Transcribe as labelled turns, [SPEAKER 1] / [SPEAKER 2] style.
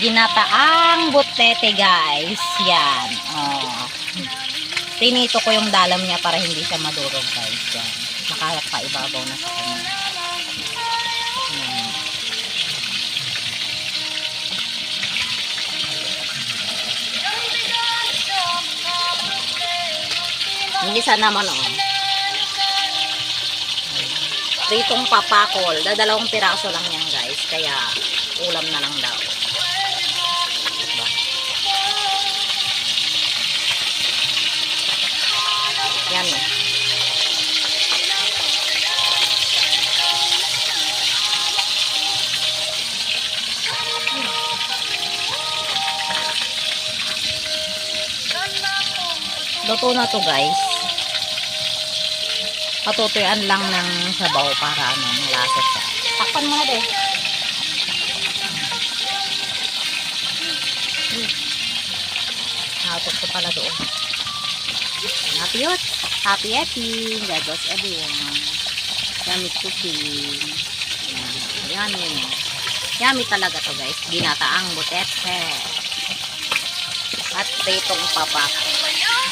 [SPEAKER 1] ginataang butete guys. Yan. Oh. Tinito ko yung dalam niya para hindi siya madurog guys. Yan. Nakakaibabaw na sa kanya. Yan. Yung isa naman oh. Pritong papakol. Dadalawang piraso lang yan guys. Kaya ulam na lang daw. Diba? Yan o. Luto na to guys. Patutuyan lang ng sabaw para malasa siya. Takpan mo na din. Natok ko pala doon. Happy yun. Happy eating. God bless everyone. Yummy cooking. Yummy. Yummy talaga to guys. Ginataang butete. At pritong papakol.